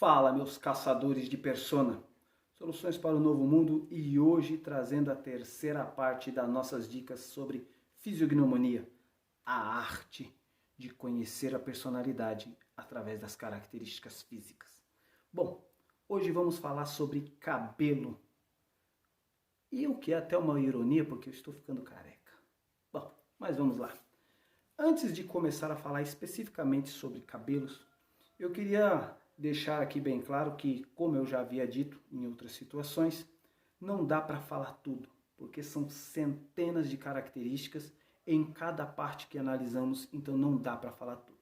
Fala, meus caçadores de persona, soluções para o novo mundo, e hoje trazendo a terceira parte das nossas dicas sobre fisiognomonia, a arte de conhecer a personalidade através das características físicas. Bom, hoje vamos falar sobre cabelo, e o que é até uma ironia porque eu estou ficando careca. Bom, mas vamos lá. Antes de começar a falar especificamente sobre cabelos, eu queria deixar aqui bem claro que, como eu já havia dito em outras situações, não dá para falar tudo, porque são centenas de características em cada parte que analisamos, então não dá para falar tudo.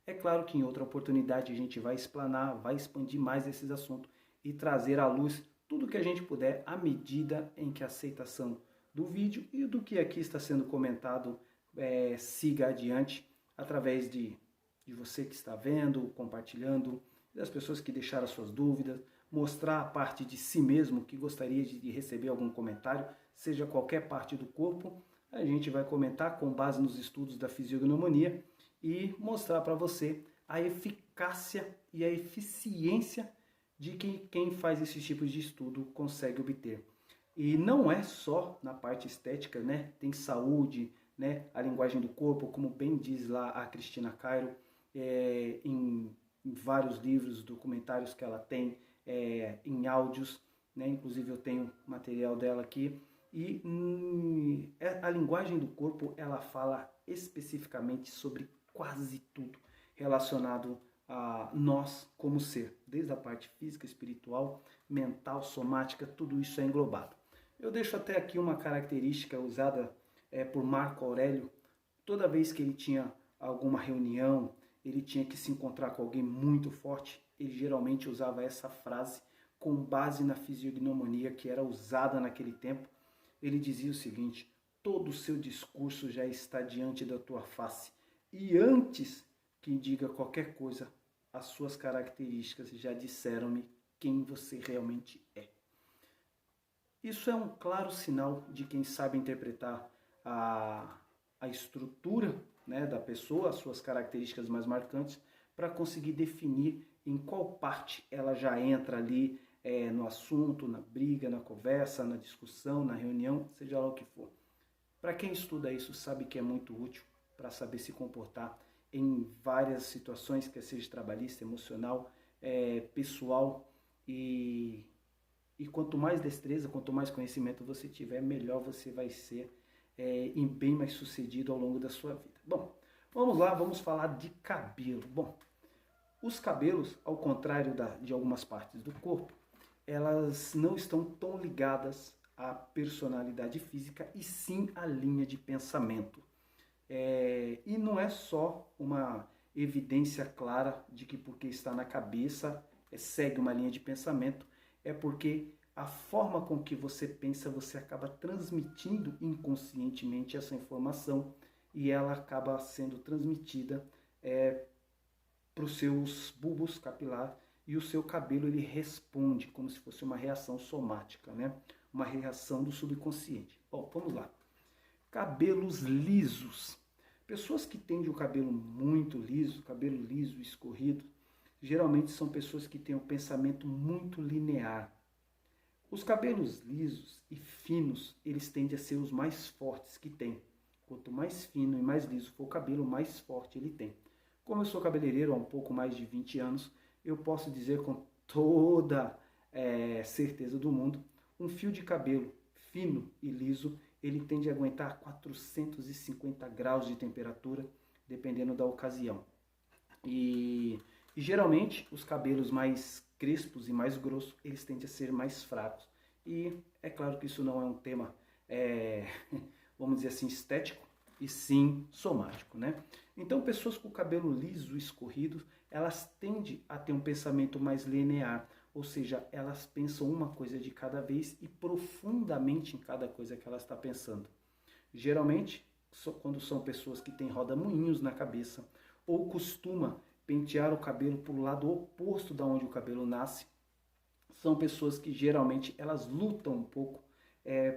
É claro que em outra oportunidade a gente vai explanar, vai expandir mais esses assuntos e trazer à luz tudo que a gente puder à medida em que a aceitação do vídeo e do que aqui está sendo comentado siga adiante através de você que está vendo, compartilhando, das pessoas que deixaram suas dúvidas, mostrar a parte de si mesmo que gostaria de receber algum comentário, seja qualquer parte do corpo, a gente vai comentar com base nos estudos da fisiognomonia e mostrar para você a eficácia e a eficiência de quem faz esse tipo de estudo consegue obter. E não é só na parte estética, né? Tem saúde, né? A linguagem do corpo, como bem diz lá a Cristina Cairo, em vários livros, documentários que ela tem, em áudios, né? Inclusive eu tenho material dela aqui. E a linguagem do corpo, ela fala especificamente sobre quase tudo relacionado a nós como ser, desde a parte física, espiritual, mental, somática, tudo isso é englobado. Eu deixo até aqui uma característica usada por Marco Aurélio. Toda vez que ele tinha alguma reunião, ele tinha que se encontrar com alguém muito forte, ele geralmente usava essa frase com base na fisiognomonia que era usada naquele tempo. Ele dizia o seguinte: todo o seu discurso já está diante da tua face, e antes que diga qualquer coisa, as suas características já disseram-me quem você realmente é. Isso é um claro sinal de quem sabe interpretar a estrutura, né, da pessoa, as suas características mais marcantes, para conseguir definir em qual parte ela já entra ali no assunto, na briga, na conversa, na discussão, na reunião, seja lá o que for. Para quem estuda isso, sabe que é muito útil para saber se comportar em várias situações, quer seja trabalhista, emocional, pessoal, e quanto mais destreza, quanto mais conhecimento você tiver, melhor você vai ser e bem mais sucedido ao longo da sua vida. Bom, vamos lá, vamos falar de cabelo. Bom, os cabelos, ao contrário de algumas partes do corpo, elas não estão tão ligadas à personalidade física e sim à linha de pensamento. E não é só uma evidência clara de que porque está na cabeça segue uma linha de pensamento, é porque a forma com que você pensa, você acaba transmitindo inconscientemente essa informação e ela acaba sendo transmitida para os seus bulbos capilares, e o seu cabelo ele responde como se fosse uma reação somática, né? Uma reação do subconsciente. Bom, vamos lá. Cabelos lisos. Pessoas que têm o cabelo muito liso, cabelo liso, escorrido, geralmente são pessoas que têm um pensamento muito linear. Os cabelos lisos e finos, eles tendem a ser os mais fortes que tem. Quanto mais fino e mais liso for o cabelo, mais forte ele tem. Como eu sou cabeleireiro há um pouco mais de 20 anos, eu posso dizer com toda certeza do mundo, um fio de cabelo fino e liso, ele tende a aguentar 450 graus de temperatura, dependendo da ocasião. E geralmente os cabelos mais crespos e mais grossos, eles tendem a ser mais fracos. E é claro que isso não é um tema, vamos dizer assim, estético, e sim somático, né? Então, pessoas com cabelo liso e escorrido, elas tendem a ter um pensamento mais linear, ou seja, elas pensam uma coisa de cada vez e profundamente em cada coisa que ela está pensando. Geralmente, quando são pessoas que têm roda-moinhos na cabeça, ou costuma pentear o cabelo para o lado oposto da onde o cabelo nasce, são pessoas que geralmente elas lutam um pouco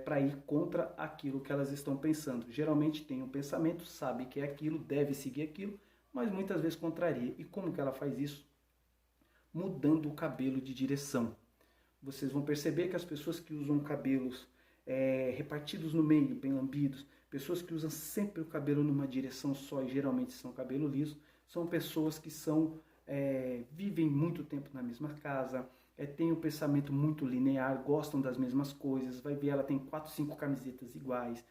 para ir contra aquilo que elas estão pensando. Geralmente tem um pensamento, sabe que é aquilo, deve seguir aquilo, mas muitas vezes contraria. E como que ela faz isso? mudando o cabelo de direção. Vocês vão perceber que as pessoas que usam cabelos repartidos no meio, bem lambidos, pessoas que usam sempre o cabelo numa direção só e geralmente são cabelo liso, são pessoas que vivem muito tempo na mesma casa, têm um pensamento muito linear, gostam das mesmas coisas. Vai ver, ela tem 4, 5 camisetas iguais,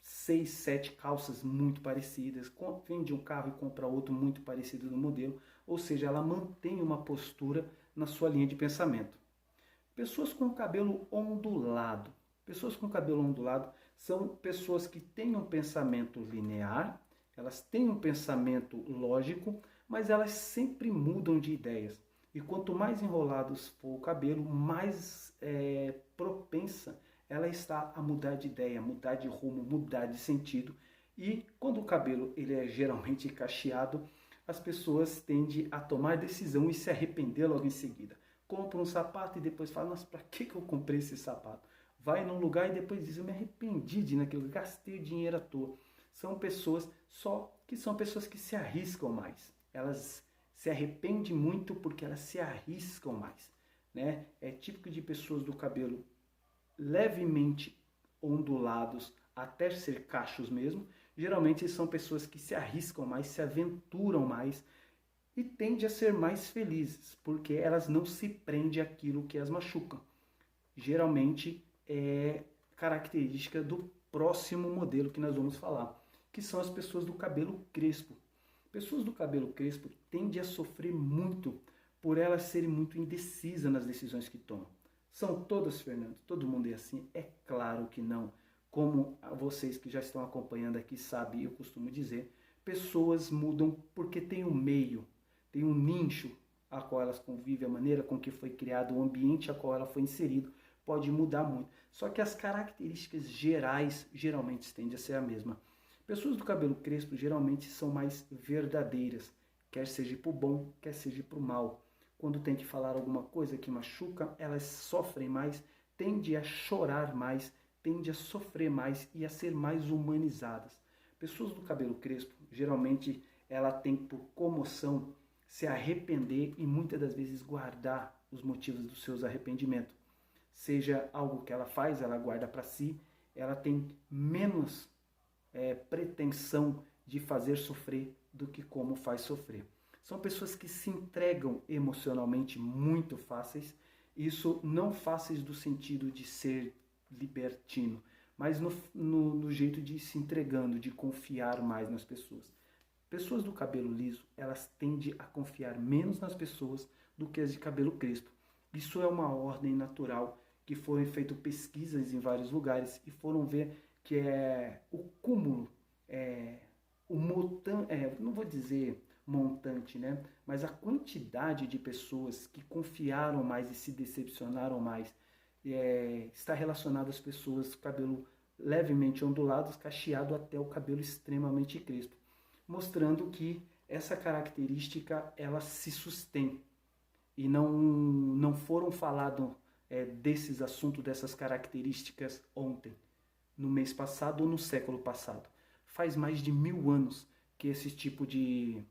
6, 7 calças muito parecidas, vende um carro e compra outro muito parecido no modelo, ou seja, ela mantém uma postura na sua linha de pensamento. Pessoas com cabelo ondulado. Pessoas com cabelo ondulado são pessoas que têm um pensamento linear, elas têm um pensamento lógico, mas elas sempre mudam de ideias. E quanto mais enrolados for o cabelo, mais propensa ela está a mudar de ideia, mudar de rumo, mudar de sentido. E quando o cabelo ele é geralmente cacheado, as pessoas tendem a tomar decisão e se arrepender logo em seguida. Compra um sapato e depois fala, nossa, para que eu comprei esse sapato? Vai num lugar e depois diz, eu me arrependi de ir naquilo, gastei o dinheiro à toa. São pessoas que se arriscam mais. Elas se arrependem muito porque elas se arriscam mais, né? É típico de pessoas do cabelo levemente ondulados até ser cachos mesmo. Geralmente são pessoas que se arriscam mais, se aventuram mais e tendem a ser mais felizes, porque elas não se prendem àquilo que as machucam. Geralmente é característica do próximo modelo que nós vamos falar, que são as pessoas do cabelo crespo. Pessoas do cabelo crespo tendem a sofrer muito por elas serem muito indecisas nas decisões que tomam. São todas, Fernando? Todo mundo é assim? É claro que não. Como vocês que já estão acompanhando aqui sabem, eu costumo dizer, pessoas mudam porque tem um meio, tem um nicho a qual elas convivem, a maneira com que foi criado, o ambiente a qual ela foi inserido, pode mudar muito. Só que as características gerais geralmente tendem a ser a mesma. Pessoas do cabelo crespo geralmente são mais verdadeiras, quer seja para o bom, quer seja para o mal. Quando tem que falar alguma coisa que machuca, elas sofrem mais, tendem a chorar mais, tendem a sofrer mais e a ser mais humanizadas. Pessoas do cabelo crespo, geralmente, ela tem por comoção se arrepender e muitas das vezes guardar os motivos dos seus arrependimentos. Seja algo que ela faz, ela guarda para si, ela tem menos pretensão de fazer sofrer do que como faz sofrer. São pessoas que se entregam emocionalmente muito fáceis, isso não fáceis do sentido de ser libertino, mas no jeito de ir se entregando, de confiar mais nas pessoas. Pessoas do cabelo liso, elas tendem a confiar menos nas pessoas do que as de cabelo crespo. Isso é uma ordem natural, que foram feitas pesquisas em vários lugares e foram ver que o cúmulo, não vou dizer montante, né? Mas a quantidade de pessoas que confiaram mais e se decepcionaram mais está relacionada às pessoas com cabelo levemente ondulado, cacheado até o cabelo extremamente crespo, mostrando que essa característica ela se sustém e não foram falados desses assuntos, dessas características ontem, no mês passado ou no século passado. Faz mais de 1000 anos que esse tipo de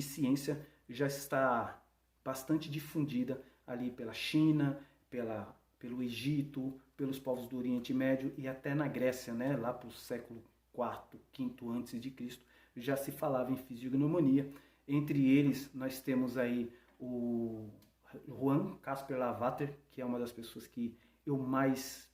ciência já está bastante difundida ali pela China, pelo Egito, pelos povos do Oriente Médio e até na Grécia, né, lá para o século IV, V antes de Cristo, já se falava em fisiognomonia. Entre eles, nós temos aí o Johann Caspar Lavater, que é uma das pessoas que eu mais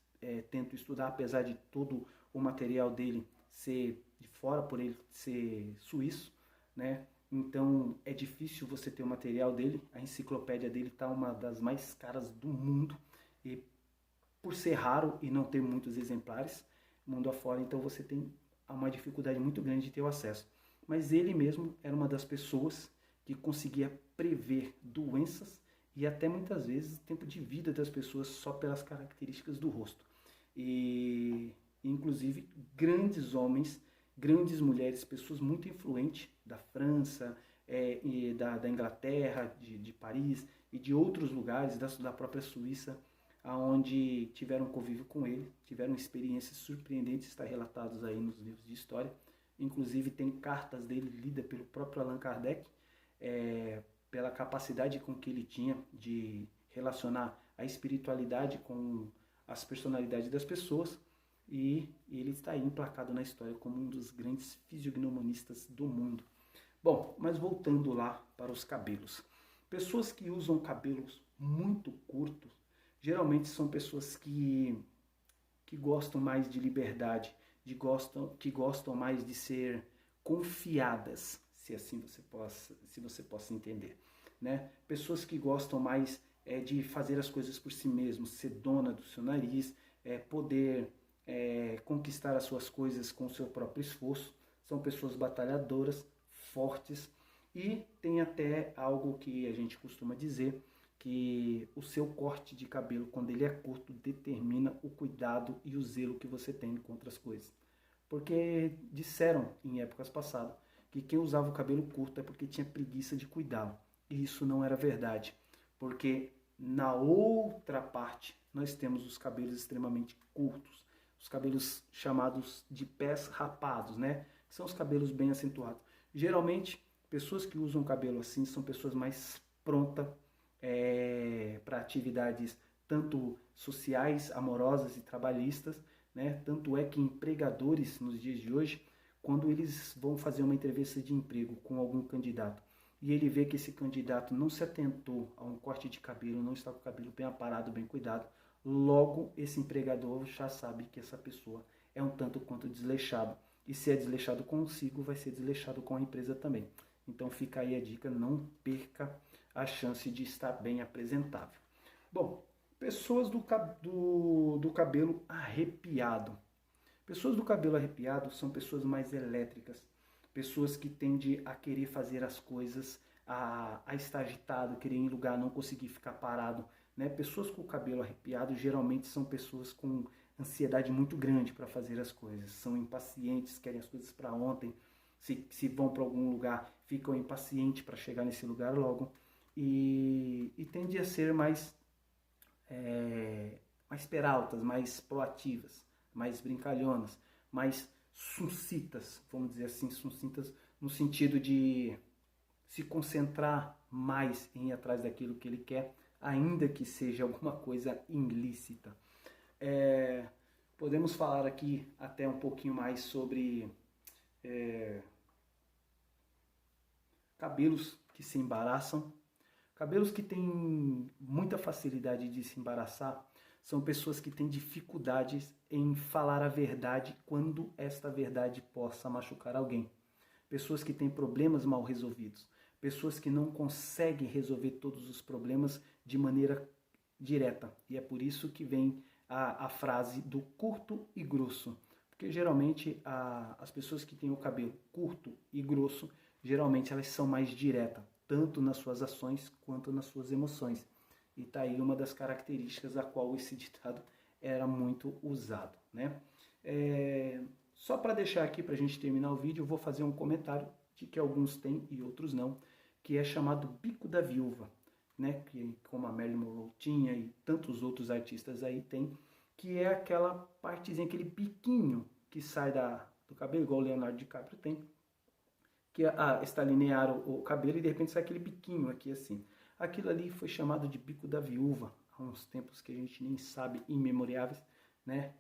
tento estudar, apesar de todo o material dele ser de fora, por ele ser suíço, né? Então é difícil você ter o material dele. A enciclopédia dele está uma das mais caras do mundo, e por ser raro e não ter muitos exemplares mundo afora, então você tem uma dificuldade muito grande de ter o acesso. Mas ele mesmo era uma das pessoas que conseguia prever doenças e até muitas vezes o tempo de vida das pessoas só pelas características do rosto. E inclusive grandes homens, grandes mulheres, pessoas muito influentes da França, e da Inglaterra, de Paris e de outros lugares, da própria Suíça, onde tiveram convívio com ele, tiveram experiências surpreendentes, está relatados aí nos livros de história. Inclusive tem cartas dele lidas pelo próprio Allan Kardec, pela capacidade com que ele tinha de relacionar a espiritualidade com as personalidades das pessoas, e ele está aí emplacado na história como um dos grandes fisiognomonistas do mundo. Bom, mas voltando lá para os cabelos. Pessoas que usam cabelos muito curtos, geralmente são pessoas que gostam mais de liberdade, que gostam mais de ser confiadas, se assim você possa entender, né? Pessoas que gostam mais de fazer as coisas por si mesmos, ser dona do seu nariz, poder conquistar as suas coisas com o seu próprio esforço. São pessoas batalhadoras, fortes, e tem até algo que a gente costuma dizer, que o seu corte de cabelo, quando ele é curto, determina o cuidado e o zelo que você tem contra as coisas. Porque disseram em épocas passadas que quem usava o cabelo curto é porque tinha preguiça de cuidá-lo. E isso não era verdade, porque na outra parte nós temos os cabelos extremamente curtos, os cabelos chamados de pés rapados, né? São os cabelos bem acentuados. Geralmente, pessoas que usam cabelo assim são pessoas mais prontas para atividades tanto sociais, amorosas e trabalhistas, né? Tanto é que empregadores nos dias de hoje, quando eles vão fazer uma entrevista de emprego com algum candidato e ele vê que esse candidato não se atentou a um corte de cabelo, não está com o cabelo bem aparado, bem cuidado, logo esse empregador já sabe que essa pessoa é um tanto quanto desleixado. E se é desleixado consigo, vai ser desleixado com a empresa também. Então fica aí a dica, não perca a chance de estar bem apresentável. Bom, pessoas do cabelo arrepiado. Pessoas do cabelo arrepiado são pessoas mais elétricas, pessoas que tendem a querer fazer as coisas, a estar agitado, querer ir em lugar, não conseguir ficar parado, né? Pessoas com o cabelo arrepiado geralmente são pessoas com ansiedade muito grande para fazer as coisas, são impacientes, querem as coisas para ontem, se vão para algum lugar, ficam impacientes para chegar nesse lugar logo, e tendem a ser mais peraltas, mais proativas, mais brincalhonas, mais suncitas, vamos dizer assim, sucintas no sentido de se concentrar mais em ir atrás daquilo que ele quer, ainda que seja alguma coisa ilícita. Podemos falar aqui até um pouquinho mais sobre cabelos que se embaraçam. Cabelos que têm muita facilidade de se embaraçar são pessoas que têm dificuldades em falar a verdade quando esta verdade possa machucar alguém. Pessoas que têm problemas mal resolvidos. Pessoas que não conseguem resolver todos os problemas de maneira direta. E é por isso que vem a frase do curto e grosso. Porque geralmente as pessoas que têm o cabelo curto e grosso, geralmente elas são mais diretas, tanto nas suas ações quanto nas suas emoções. E está aí uma das características a qual esse ditado era muito usado, né? Só para deixar aqui, para a gente terminar o vídeo, eu vou fazer um comentário de que alguns têm e outros não, que é chamado bico da viúva, né? Que, como a Marilyn Monroe tinha e tantos outros artistas aí tem, que é aquela partezinha, aquele biquinho que sai do cabelo, igual o Leonardo DiCaprio tem, que está linear o cabelo e de repente sai aquele biquinho aqui assim. Aquilo ali foi chamado de bico da viúva, há uns tempos que a gente nem sabe, imemoriáveis, né?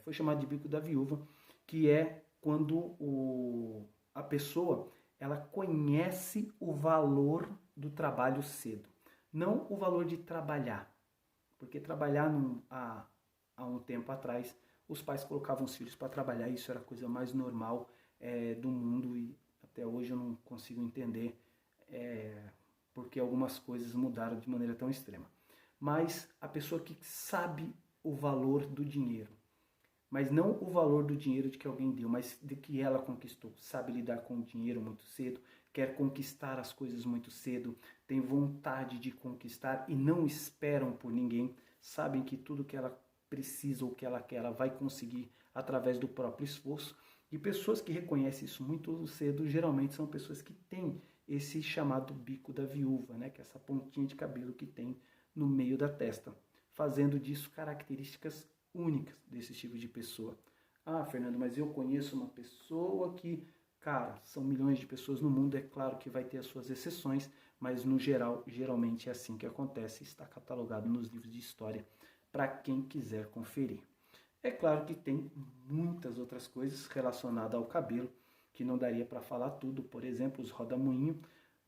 Foi chamado de bico da viúva, que é quando a pessoa ela conhece o valor do trabalho cedo, não o valor de trabalhar, porque trabalhar há um tempo atrás os pais colocavam os filhos para trabalhar, isso era a coisa mais normal do mundo, e até hoje eu não consigo entender porque algumas coisas mudaram de maneira tão extrema. Mas a pessoa que sabe o valor do dinheiro, mas não o valor do dinheiro de que alguém deu, mas de que ela conquistou, sabe lidar com o dinheiro muito cedo, quer conquistar as coisas muito cedo, tem vontade de conquistar e não esperam por ninguém, sabem que tudo que ela precisa ou que ela quer, ela vai conseguir através do próprio esforço. E pessoas que reconhecem isso muito cedo, geralmente são pessoas que têm esse chamado bico da viúva, né? Que é essa pontinha de cabelo que tem no meio da testa, fazendo disso características únicas desse tipo de pessoa. Ah, Fernando, mas eu conheço uma pessoa que, cara, são milhões de pessoas no mundo, é claro que vai ter as suas exceções, mas no geral, geralmente é assim que acontece, está catalogado nos livros de história para quem quiser conferir. É claro que tem muitas outras coisas relacionadas ao cabelo, que não daria para falar tudo, por exemplo, os rodamuinho.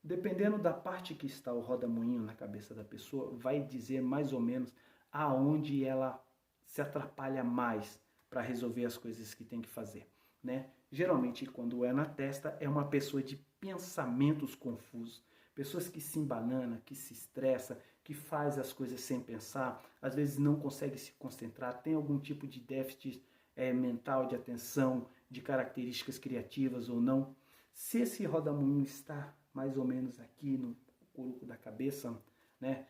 Dependendo da parte que está o rodamuinho na cabeça da pessoa, vai dizer mais ou menos aonde ela se atrapalha mais para resolver as coisas que tem que fazer, né? Geralmente, quando é na testa, é uma pessoa de pensamentos confusos, pessoas que se embanana, que se estressa, que faz as coisas sem pensar, às vezes não consegue se concentrar, tem algum tipo de déficit mental, de atenção, de características criativas ou não. Se esse rodamuinho está mais ou menos aqui no curuco da cabeça, né?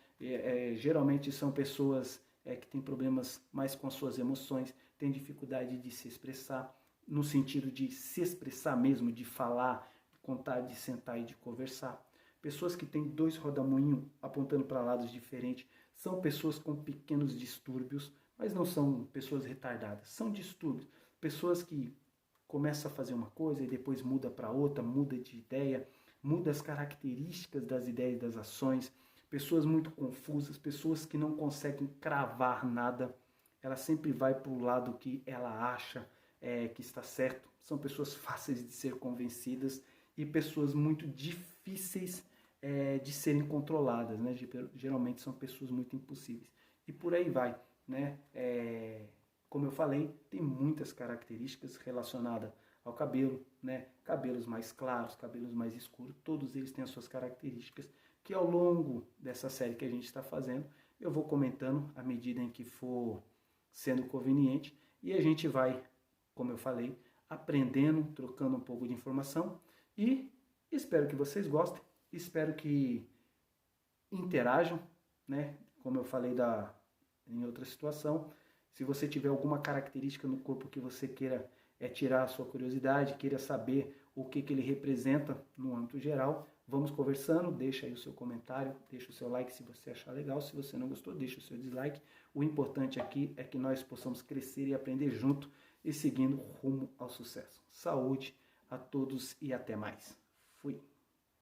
Geralmente são pessoas que têm problemas mais com as suas emoções, têm dificuldade de se expressar, no sentido de se expressar mesmo, de falar, contar, de sentar e de conversar. Pessoas que têm dois rodamuinhos apontando para lados diferentes são pessoas com pequenos distúrbios, mas não são pessoas retardadas, são distúrbios. Pessoas que começam a fazer uma coisa e depois muda para outra, muda de ideia, muda as características das ideias e das ações. Pessoas muito confusas, pessoas que não conseguem cravar nada, ela sempre vai para o lado que ela acha que está certo. São pessoas fáceis de ser convencidas e pessoas muito difíceis de serem controladas, né? Geralmente são pessoas muito impossíveis. E por aí vai, né? Como eu falei, tem muitas características relacionadas ao cabelo, né? Cabelos mais claros, cabelos mais escuros, todos eles têm as suas características que ao longo dessa série que a gente está fazendo, eu vou comentando à medida em que for sendo conveniente e a gente vai, como eu falei, aprendendo, trocando um pouco de informação e espero que vocês gostem, espero que interajam, né? Como eu falei em outra situação, se você tiver alguma característica no corpo que você queira tirar a sua curiosidade, queira saber o que ele representa no âmbito geral, vamos conversando, deixa aí o seu comentário, deixa o seu like se você achar legal, se você não gostou, deixa o seu dislike. O importante aqui é que nós possamos crescer e aprender junto e seguindo rumo ao sucesso. Saúde a todos e até mais. Fui!